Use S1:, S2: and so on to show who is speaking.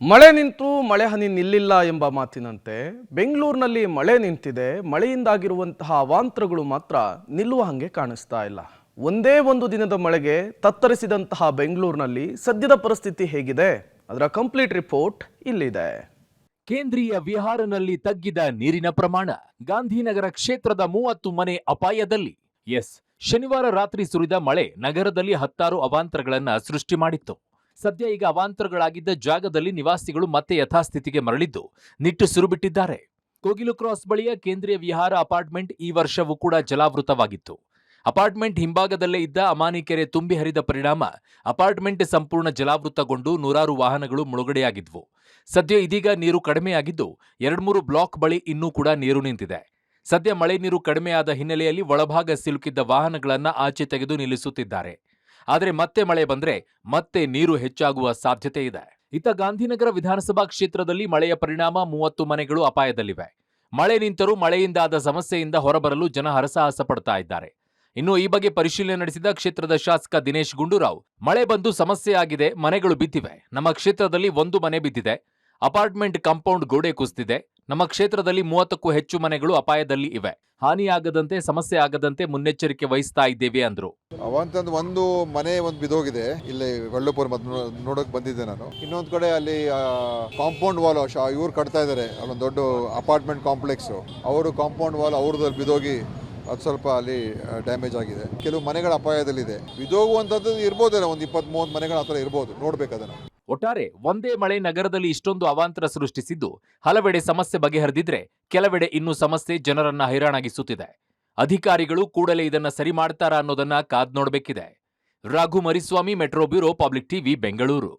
S1: ಮಳೆ ನಿಂತು ಮಳೆ ಹನಿ ನಿಲ್ಲಿಲ್ಲ ಎಂಬ ಮಾತಿನಂತೆ ಬೆಂಗಳೂರಿನಲ್ಲಿ ಮಳೆ ನಿಂತಿದೆ. ಮಳೆಯಿಂದಾಗಿರುವಂತಹ ಅವಾಂತರಗಳು ಮಾತ್ರ ನಿಲ್ಲುವ ಹಾಗೆ ಕಾಣಿಸ್ತಾ ಇಲ್ಲ. ಒಂದೇ ಒಂದು ದಿನದ ಮಳೆಗೆ ತತ್ತರಿಸಿದಂತಹ ಬೆಂಗಳೂರಿನಲ್ಲಿ ಸದ್ಯದ ಪರಿಸ್ಥಿತಿ ಹೇಗಿದೆ? ಅದರ ಕಂಪ್ಲೀಟ್ ರಿಪೋರ್ಟ್ ಇಲ್ಲಿದೆ.
S2: ಕೇಂದ್ರೀಯ ವಿಹಾರನಲ್ಲಿ ತಗ್ಗಿದ ನೀರಿನ ಪ್ರಮಾಣ. ಗಾಂಧಿನಗರ ಕ್ಷೇತ್ರದ 30 ಮನೆ ಅಪಾಯದಲ್ಲಿ. ಶನಿವಾರ ರಾತ್ರಿ ಸುರಿದ ಮಳೆ ನಗರದಲ್ಲಿ ಹತ್ತಾರು ಅವಾಂತರಗಳನ್ನ ಸೃಷ್ಟಿ ಮಾಡಿತ್ತು. ಸದ್ಯ ಈಗ ಅವಾಂತರಗಳಾಗಿದ್ದ ಜಾಗದಲ್ಲಿ ನಿವಾಸಿಗಳು ಮತ್ತೆ ಯಥಾಸ್ಥಿತಿಗೆ ಮರಳಿದ್ದು ನಿಟ್ಟುಸಿರು ಬಿಟ್ಟಿದ್ದಾರೆ. ಕೋಗಿಲು ಕ್ರಾಸ್ ಬಳಿಯ ಕೇಂದ್ರೀಯ ವಿಹಾರ ಅಪಾರ್ಟ್ಮೆಂಟ್ ಈ ವರ್ಷವೂ ಕೂಡ ಜಲಾವೃತವಾಗಿತ್ತು. ಅಪಾರ್ಟ್ಮೆಂಟ್ ಹಿಂಭಾಗದಲ್ಲೇ ಇದ್ದ ಅಮಾನಿ ಕೆರೆ ತುಂಬಿ ಹರಿದ ಪರಿಣಾಮ ಅಪಾರ್ಟ್ಮೆಂಟ್ ಸಂಪೂರ್ಣ ಜಲಾವೃತಗೊಂಡು ನೂರಾರು ವಾಹನಗಳು ಮುಳುಗಡೆಯಾಗಿದ್ವು. ಸದ್ಯ ಇದೀಗ ನೀರು ಕಡಿಮೆಯಾಗಿದ್ದು 2-3 ಬ್ಲಾಕ್ ಬಳಿ ಇನ್ನೂ ಕೂಡ ನೀರು ನಿಂತಿದೆ. ಸದ್ಯ ಮಳೆ ನೀರು ಕಡಿಮೆಯಾದ ಹಿನ್ನೆಲೆಯಲ್ಲಿ ಒಳಭಾಗ ಸಿಲುಕಿದ್ದ ವಾಹನಗಳನ್ನ ಆಚೆ ತೆಗೆದು ನಿಲ್ಲಿಸುತ್ತಿದ್ದಾರೆ. ಆದರೆ ಮತ್ತೆ ಮಳೆ ಬಂದ್ರೆ ಮತ್ತೆ ನೀರು ಹೆಚ್ಚಾಗುವ ಸಾಧ್ಯತೆ ಇದೆ. ಇತ್ತ ಗಾಂಧಿನಗರ ವಿಧಾನಸಭಾ ಕ್ಷೇತ್ರದಲ್ಲಿ ಮಳೆಯ ಪರಿಣಾಮ 30 ಮನೆಗಳು ಅಪಾಯದಲ್ಲಿವೆ. ಮಳೆ ನಿಂತರೂ ಮಳೆಯಿಂದಾದ ಸಮಸ್ಯೆಯಿಂದ ಹೊರಬರಲು ಜನ ಹರಸಾಹಸ ಪಡ್ತಾ ಇದ್ದಾರೆ. ಇನ್ನು ಈ ಬಗ್ಗೆ ಪರಿಶೀಲನೆ ನಡೆಸಿದ ಕ್ಷೇತ್ರದ ಶಾಸಕ ದಿನೇಶ್ ಗುಂಡೂರಾವ್, ಮಳೆ ಬಂದು ಸಮಸ್ಯೆ ಆಗಿದೆ, ಮನೆಗಳು ಬಿದ್ದಿವೆ. ನಮ್ಮ ಕ್ಷೇತ್ರದಲ್ಲಿ 1 ಮನೆ ಬಿದ್ದಿದೆ. ಅಪಾರ್ಟ್ಮೆಂಟ್ ಕಾಂಪೌಂಡ್ ಗೋಡೆ ಕುಸಿದಿದೆ. ನಮ್ಮ ಕ್ಷೇತ್ರದಲ್ಲಿ 30ಕ್ಕೂ ಹೆಚ್ಚು ಮನೆಗಳು ಅಪಾಯದಲ್ಲಿ ಇವೆ. ಹಾನಿಯಾಗದಂತೆ, ಸಮಸ್ಯೆ ಆಗದಂತೆ ಮುನ್ನೆಚ್ಚರಿಕೆ ವಹಿಸ್ತಾ ಇದ್ದೇವೆ ಅಂದ್ರು.
S3: ಅವಂತಂದು ಒಂದು ಮನೆ ಬಿದ್ದೋಗಿದೆ. ಇಲ್ಲಿ ವೆಳ್ಳಪುರ ನೋಡಕ್ ಬಂದಿದ್ದೆ ನಾನು. ಇನ್ನೊಂದ್ ಕಡೆ ಅಲ್ಲಿ ಕಾಂಪೌಂಡ್ ವಾಲ್ ಇವ್ರು ಕಟ್ತಾ ಇದಾರೆ. ಅಲ್ಲೊಂದು ದೊಡ್ಡ ಅಪಾರ್ಟ್ಮೆಂಟ್ ಕಾಂಪ್ಲೆಕ್ಸ್. ಅವರು ಕಾಂಪೌಂಡ್ ವಾಲ್ ಅವ್ರದಲ್ಲಿ ಬಿದ್ದೋಗಿ ಅದು ಸ್ವಲ್ಪ ಅಲ್ಲಿ ಡ್ಯಾಮೇಜ್ ಆಗಿದೆ. ಕೆಲವು ಮನೆಗಳ ಅಪಾಯದಲ್ಲಿದೆ. ಬಿದ್ದೋಗುವಂಥದ್ದು ಇರ್ಬೋದೇನೋ, ಒಂದು 20-30 ಮನೆಗಳ ಹತ್ರ ಇರ್ಬೋದು. ನೋಡ್ಬೇಕದನ್ನ.
S2: ಒಟ್ಟಾರೆ ಒಂದೇ ಮಳೆ ನಗರದಲ್ಲಿ ಇಷ್ಟೊಂದು ಅವಾಂತರ ಸೃಷ್ಟಿಸಿದ್ದು ಹಲವೆಡೆ ಸಮಸ್ಯೆ ಬಗೆಹರಿದಿದ್ರೆ ಕೆಲವೆಡೆ ಇನ್ನೂ ಸಮಸ್ಯೆ ಜನರನ್ನ ಹೈರಾಣಾಗಿಸುತ್ತಿದೆ. ಅಧಿಕಾರಿಗಳು ಕೂಡಲೇ ಇದನ್ನ ಸರಿ ಮಾಡ್ತಾರಾ ಅನ್ನೋದನ್ನ ಕಾದ್ ನೋಡ್ಬೇಕಿದೆ. Raghu Mariswamy, metro bureau, public TV, Bengaluru.